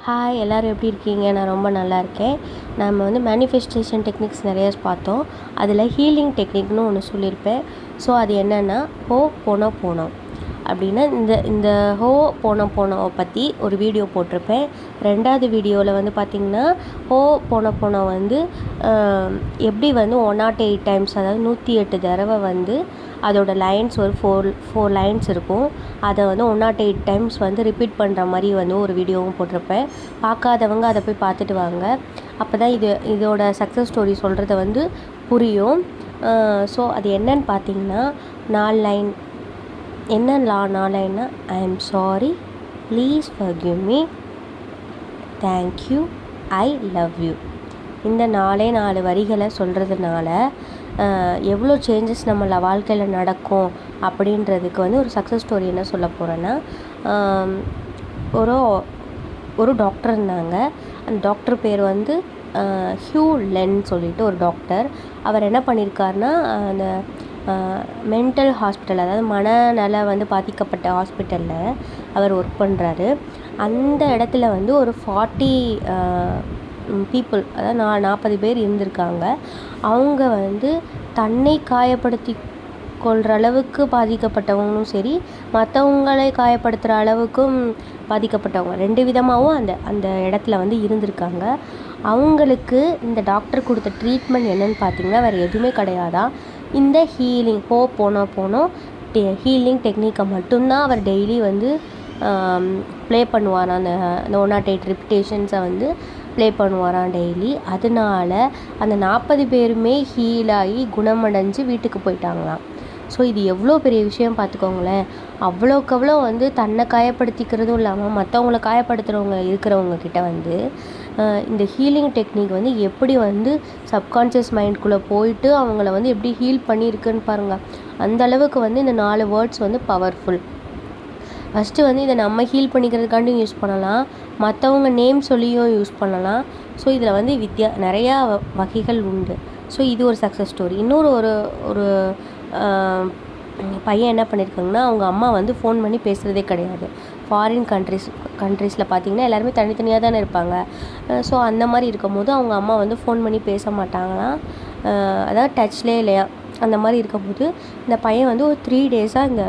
Hi எல்லோரும் எப்படி இருக்கீங்க? நான் ரொம்ப நல்லா இருக்கேன். நம்ம வந்து மேனிஃபெஸ்டேஷன் டெக்னிக்ஸ் நிறையா பார்த்தோம். அதில் ஹீலிங் டெக்னிக்னு ஒன்று சொல்லியிருப்பேன். ஸோ அது என்னென்னா போனோம் அப்படின்னா இந்த இந்த போனோவை பற்றி ஒரு வீடியோ போட்டிருப்பேன். 2வது வீடியோவில் வந்து பார்த்திங்கன்னா போனோம் வந்து எப்படி வந்து 108 டைம்ஸ், அதாவது 108 தடவை வந்து அதோடய லைன்ஸ் ஒரு ஃபோர் லைன்ஸ் இருக்கும். அதை வந்து 108 டைம்ஸ் வந்து ரிப்பீட் பண்ணுற மாதிரி வந்து ஒரு வீடியோவும் போட்டிருப்பேன். பார்க்காதவங்க அதை போய் பார்த்துட்டு வாங்க. அப்போ தான் இதோட சக்ஸஸ் ஸ்டோரி சொல்கிறத வந்து புரியும். ஸோ அது என்னன்னு பார்த்தீங்கன்னா 4 லைன். என்ன 4 லைன்னா, I am sorry, please forgive me, thank you, I love you. இந்த 4 வரிகளை சொல்கிறதுனால எவ்வளோ சேஞ்சஸ் நம்ம வாழ்க்கையில் நடக்கும் அப்படின்றதுக்கு வந்து ஒரு சக்ஸஸ் ஸ்டோரி என்ன சொல்ல போகிறேன்னா, ஒரு டாக்டர் இருந்தாங்க. அந்த டாக்டர் பேர் வந்து ஹியூ லென் சொல்லிட்டு ஒரு டாக்டர். அவர் என்ன பண்ணியிருக்காருனா, அந்த மென்டல் ஹாஸ்பிட்டல், அதாவது மனநல வந்து பாதிக்கப்பட்ட ஹாஸ்பிட்டலில் அவர் ஒர்க் பண்ணுறாரு. அந்த இடத்துல வந்து ஒரு 40 பீப்புள், அதாவது 40 பேர் இருந்திருக்காங்க. அவங்க வந்து தன்னை காயப்படுத்தி கொள்கிற அளவுக்கு பாதிக்கப்பட்டவங்களும் சரி, மற்றவங்களை காயப்படுத்துகிற அளவுக்கும் பாதிக்கப்பட்டவங்க, 2 விதமாகவும் அந்த இடத்துல வந்து இருந்திருக்காங்க. அவங்களுக்கு இந்த டாக்டர் கொடுத்த ட்ரீட்மெண்ட் என்னென்னு பார்த்திங்கன்னா வேறு எதுவுமே கிடையாதா, இந்த ஹீலிங் போனோம் ஹீலிங் டெக்னிக்கை மட்டும்தான் அவர் டெய்லி வந்து ப்ளே பண்ணுவாராம். அந்த 108 ரிப்பிட்டேஷன்ஸை வந்து ப்ளே பண்ணுவாராம் டெய்லி. அதனால அந்த 40 பேருமே ஹீலாகி குணமடைஞ்சு வீட்டுக்கு போயிட்டாங்களாம். ஸோ இது எவ்வளோ பெரிய விஷயம் பார்த்துக்கோங்களேன். அவ்வளோக்கு வந்து தன்னை காயப்படுத்திக்கிறதும் இல்லாமல் மற்றவங்கள காயப்படுத்துகிறவங்க இருக்கிறவங்க கிட்ட வந்து இந்த ஹீலிங் டெக்னிக் வந்து எப்படி வந்து சப்கான்ஷியஸ் மைண்ட்குள்ளே போயிட்டு அவங்கள வந்து எப்படி ஹீல் பண்ணியிருக்குன்னு பாருங்கள். அந்தளவுக்கு வந்து இந்த 4 வேர்ட்ஸ் வந்து பவர்ஃபுல். ஃபஸ்ட்டு வந்து இதை நம்ம ஹீல் பண்ணிக்கிறதுக்காண்டியும் யூஸ் பண்ணலாம், மற்றவங்க நேம் சொல்லியும் யூஸ் பண்ணலாம். ஸோ இதில் வந்து நிறையா வகைகள் உண்டு. ஸோ இது ஒரு சக்ஸஸ் ஸ்டோரி. இன்னொரு ஒரு பையன் என்ன பண்ணியிருக்காங்கன்னா, அவங்க அம்மா வந்து ஃபோன் பண்ணி பேசுகிறதே கிடையாது. ஃபாரின் கண்ட்ரீஸில் பார்த்திங்கன்னா எல்லாருமே தனித்தனியாக தானே இருப்பாங்க. ஸோ அந்த மாதிரி இருக்கும்போது அவங்க அம்மா வந்து ஃபோன் பண்ணி பேச மாட்டாங்களாம், அதாவது டச்லேயே இல்லையா. அந்த மாதிரி இருக்கும்போது இந்த பையன் வந்து ஒரு 3 டேஸாக இந்த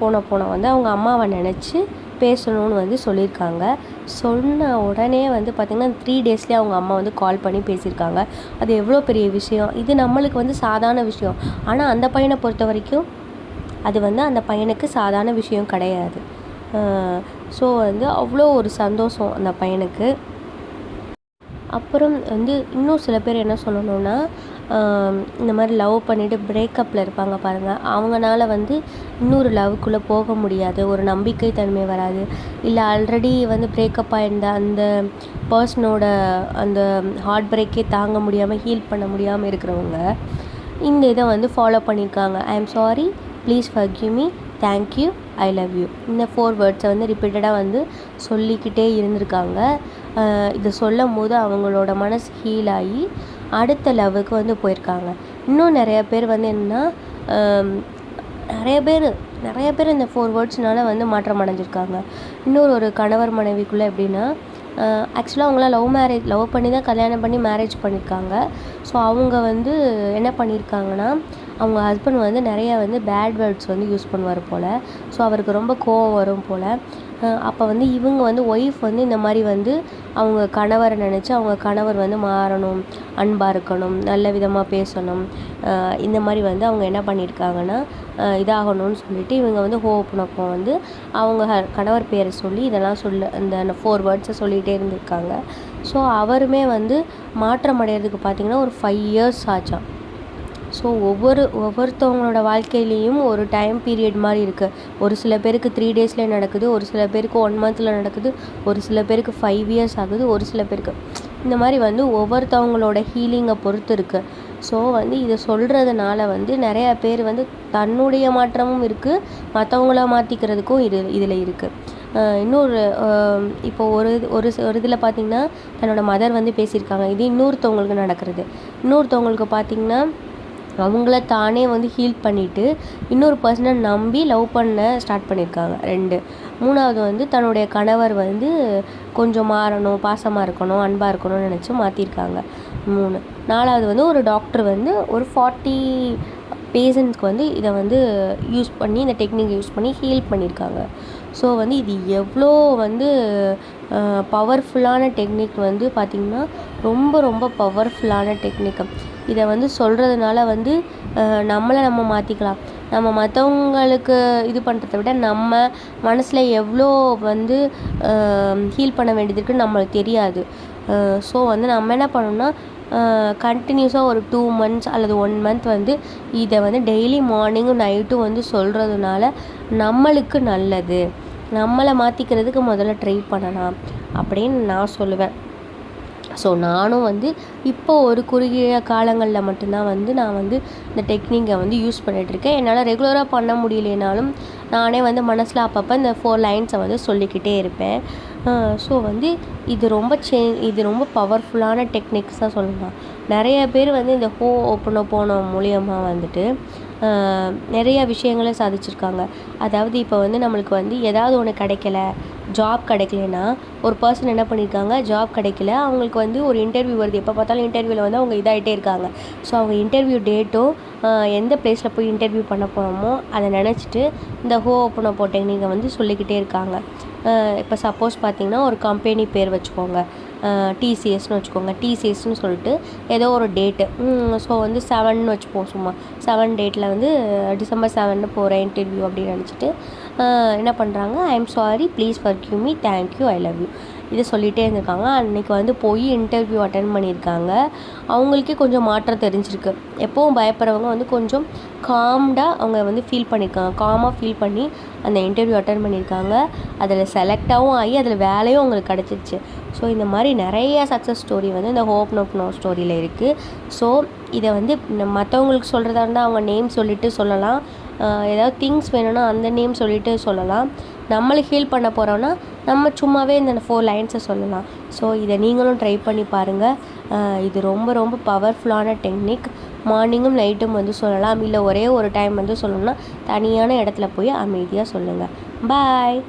போனோம் வந்து அவங்க அம்மாவை நினச்சி பேசணும்னு வந்து சொல்லியிருக்காங்க. சொன்ன உடனே வந்து பார்த்திங்கன்னா 3 டேஸ்லேயே அவங்க அம்மா வந்து கால் பண்ணி பேசியிருக்காங்க. அது எவ்வளோ பெரிய விஷயம். இது நம்மளுக்கு வந்து சாதாரண விஷயம். ஆனால் அந்த பையனை பொறுத்த வரைக்கும் அது வந்து அந்த பையனுக்கு சாதாரண விஷயம் கிடையாது. ஸோ வந்து அவ்வளோ ஒரு சந்தோஷம் அந்த பையனுக்கு. அப்புறம் வந்து இன்னும் சில பேர் என்ன சொல்லணுன்னா, இந்த மாதிரி லவ் பண்ணிவிட்டு பிரேக்கப்பில் இருப்பாங்க பாருங்கள். அவங்களால வந்து இன்னொரு லவ்க்குள்ளே போக முடியாது, ஒரு நம்பிக்கை தன்மை வராது. இல்லை ஆல்ரெடி வந்து பிரேக்கப் ஆகிருந்த அந்த பர்சனோட அந்த ஹார்ட் பிரேக்கே தாங்க முடியாமல் ஹீல் பண்ண முடியாமல் இருக்கிறவங்க இந்த இதை வந்து ஃபாலோ பண்ணியிருக்காங்க. ஐ am sorry, please forgive me, thank you, I love you. இந்த 4 வேர்ட்ஸை வந்து ரிப்பீட்டடாக வந்து சொல்லிக்கிட்டே இருந்திருக்காங்க. இதை சொல்லும் போது அவங்களோட மனசு ஹீல் ஆகி அடுத்த லெவலுக்கு வந்து போயிருக்காங்க. இன்னும் நிறைய பேர் வந்து என்னென்னா, நிறைய பேர் இந்த 4 வேர்ட்ஸ்னால வந்து மாற்றம் அடைஞ்சிருக்காங்க. ஒரு கணவர் மனைவிக்குள்ளே எப்படின்னா, ஆக்சுவலாக அவங்களாம் லவ் பண்ணி தான் கல்யாணம் பண்ணி மேரேஜ் பண்ணியிருக்காங்க. ஸோ அவங்க வந்து என்ன பண்ணியிருக்காங்கன்னா, அவங்க ஹஸ்பண்ட் வந்து நிறைய வந்து பேட் வேர்ட்ஸ் வந்து யூஸ் பண்ணுவார் போல். ஸோ அவருக்கு ரொம்ப கோவம் வரும் போல். அப்போ வந்து இவங்க வந்து ஒய்ஃப் வந்து இந்த மாதிரி வந்து அவங்க கணவரை நினச்சி அவங்க கணவர் வந்து மாறணும், அன்பாக இருக்கணும், நல்ல விதமாக பேசணும், இந்த மாதிரி வந்து அவங்க என்ன பண்ணியிருக்காங்கன்னா இதாகணும்னு சொல்லிட்டு இவங்க வந்து போனப்போ வந்து அவங்க கணவர் பேரை சொல்லி இதெல்லாம் இந்த 4 வேர்ட்ஸை சொல்லிகிட்டே இருந்திருக்காங்க. ஸோ அவருமே வந்து மாற்றம் அடைகிறதுக்கு பார்த்திங்கன்னா ஒரு 5 இயர்ஸ் ஆச்சாம். ஸோ ஒவ்வொருத்தவங்களோட வாழ்க்கையிலையும் ஒரு டைம் பீரியட் மாதிரி இருக்குது. ஒரு சில பேருக்கு 3 டேஸ்லேயே நடக்குது, ஒரு சில பேருக்கு 1 மந்தில் நடக்குது, ஒரு சில பேருக்கு 5 இயர்ஸ் ஆகுது, ஒரு சில பேருக்கு இந்த மாதிரி வந்து ஒவ்வொருத்தவங்களோட ஹீலிங்கை பொறுத்து இருக்குது. ஸோ வந்து இதை சொல்கிறதுனால வந்து நிறையா பேர் வந்து தன்னுடைய மாற்றமும் இருக்குது, மற்றவங்கள மாற்றிக்கிறதுக்கும் இதில் இருக்குது. இப்போது ஒரு இதில் பார்த்திங்கன்னா தன்னோட மதர் வந்து பேசியிருக்காங்க. இது இன்னொருத்தவங்களுக்கு நடக்கிறது. இன்னொருத்தவங்களுக்கு பார்த்திங்கன்னா அவங்கள தானே வந்து ஹீல் பண்ணிவிட்டு இன்னொரு பர்சனை நம்பி லவ் பண்ண ஸ்டார்ட் பண்ணியிருக்காங்க 2. 3வது வந்து தன்னுடைய கணவர் வந்து கொஞ்சம் மாறணும், பாசமாக இருக்கணும், அன்பாக இருக்கணும்னு நினச்சி மாற்றிருக்காங்க 3. 4வது வந்து ஒரு டாக்டர் வந்து ஒரு 40 பேஷண்ட்ஸ்க்கு வந்து இதை வந்து யூஸ் பண்ணி இந்த டெக்னிக் யூஸ் பண்ணி ஹீல் பண்ணியிருக்காங்க. ஸோ வந்து இது எவ்வளோ வந்து பவர்ஃபுல்லான டெக்னிக் வந்து பார்த்திங்கன்னா ரொம்ப ரொம்ப பவர்ஃபுல்லான டெக்னிக். இதை வந்து சொல்கிறதுனால வந்து நம்மளை நம்ம மாற்றிக்கலாம். நம்ம மற்றவங்களுக்கு இது பண்ணுறத விட நம்ம மனசில் எவ்வளோ வந்து ஹீல் பண்ண வேண்டியது இருக்குன்னு நம்மளுக்கு தெரியாது. ஸோ வந்து நம்ம என்ன பண்ணணும்னா கண்டினியூஸாக ஒரு 2 months அல்லது 1 month வந்து இதை வந்து டெய்லி மார்னிங்கும் நைட்டும் வந்து சொல்கிறதுனால நம்மளுக்கு நல்லது. நம்மளை மாற்றிக்கிறதுக்கு முதல்ல ட்ரை பண்ணலாம் அப்படின்னு நான் சொல்லுவேன். ஸோ நானும் வந்து இப்போ ஒரு குறுகிய காலங்களில் மட்டும்தான் வந்து நான் வந்து இந்த டெக்னிக்கை வந்து யூஸ் பண்ணிகிட்ருக்கேன். என்னால் ரெகுலராக பண்ண முடியலைனாலும் நானே வந்து மனசில் அப்பப்போ இந்த 4 லைன்ஸை வந்து சொல்லிக்கிட்டே இருப்பேன். ஸோ வந்து இது ரொம்ப பவர்ஃபுல்லான டெக்னிக்ஸ் தான் சொல்லலாம். நிறைய பேர் வந்து இந்த ஹோபோனோபோனோ மூலியமாக வந்துட்டு நிறைய விஷயங்களை சாதிச்சிருக்காங்க. அதாவது இப்போ வந்து நம்மளுக்கு வந்து ஏதாவது ஒன்று கிடைக்கல, ஜாப் கிடைக்கலனா ஒரு பர்சன் என்ன பண்ணியிருக்காங்க, ஜாப் கிடைக்கல, அவங்களுக்கு வந்து ஒரு இன்டர்வியூ வருது, எப்போ பார்த்தாலும் இன்டர்வியூவில் வந்து அவங்க இதாகிட்டே இருக்காங்க. ஸோ அவங்க இன்டர்வியூ டேட்டும் எந்த பிளேஸில் போய் இன்டர்வியூ பண்ண போகிறோமோ அதை நினச்சிட்டு இந்த ஹோபோனோபோ டெக்னிக்கை வந்து சொல்லிக்கிட்டே இருக்காங்க. இப்போ சப்போஸ் பார்த்திங்கன்னா ஒரு கம்பெனி பேர் வச்சுக்கோங்க, டிசிஎஸ்னு வச்சுக்கோங்க. டிசிஎஸ்னு சொல்லிட்டு ஏதோ ஒரு டேட்டு, ஸோ வந்து 7ன்னு வச்சுப்போம். சும்மா 7 டேட்டில் வந்து December 7 போகிறேன் இன்டர்வியூ அப்படின்னு நினச்சிட்டு என்ன பண்ணுறாங்க, ஐ am sorry, please forgive me, thank you, I love you இதை சொல்லிகிட்டே இருந்திருக்காங்க. அன்றைக்கி வந்து போய் இன்டர்வியூ அட்டன் பண்ணியிருக்காங்க. அவங்களுக்கே கொஞ்சம் மாற்றம் தெரிஞ்சிருக்கு. எப்போவும் பயப்படுறவங்க வந்து கொஞ்சம் காம்டாக அவங்க வந்து காமாக ஃபீல் பண்ணி அந்த இன்டர்வியூ அட்டன் பண்ணியிருக்காங்க. அதில் செலக்டாகவும் ஆகி அதில் வேலையும் அவங்களுக்கு கிடச்சிருச்சு. ஸோ இந்த மாதிரி நிறைய சக்ஸஸ் ஸ்டோரி வந்து இந்த ஹோபோனோபோனோ ஸ்டோரியில் இருக்குது. ஸோ இதை வந்து மற்றவங்களுக்கு சொல்கிறதா இருந்தால் அவங்க நேம் சொல்லிவிட்டு சொல்லலாம். ஏதாவது திங்ஸ் வேணும்னா அந்த நேம் சொல்லிவிட்டு சொல்லலாம். நம்மளை ஹீல் பண்ண போகிறோன்னா நம்ம சும்மாவே இந்த 4 லைன்ஸை சொல்லலாம். ஸோ இதை நீங்களும் ட்ரை பண்ணி பாருங்கள். இது ரொம்ப ரொம்ப பவர்ஃபுல்லான டெக்னிக். மார்னிங்கும் நைட்டும் வந்து சொல்லலாம். இல்லை ஒரே ஒரு டைம் வந்து சொல்லணும்னா தனியான இடத்துல போய் அமைதியாக சொல்லுங்கள். பாய்.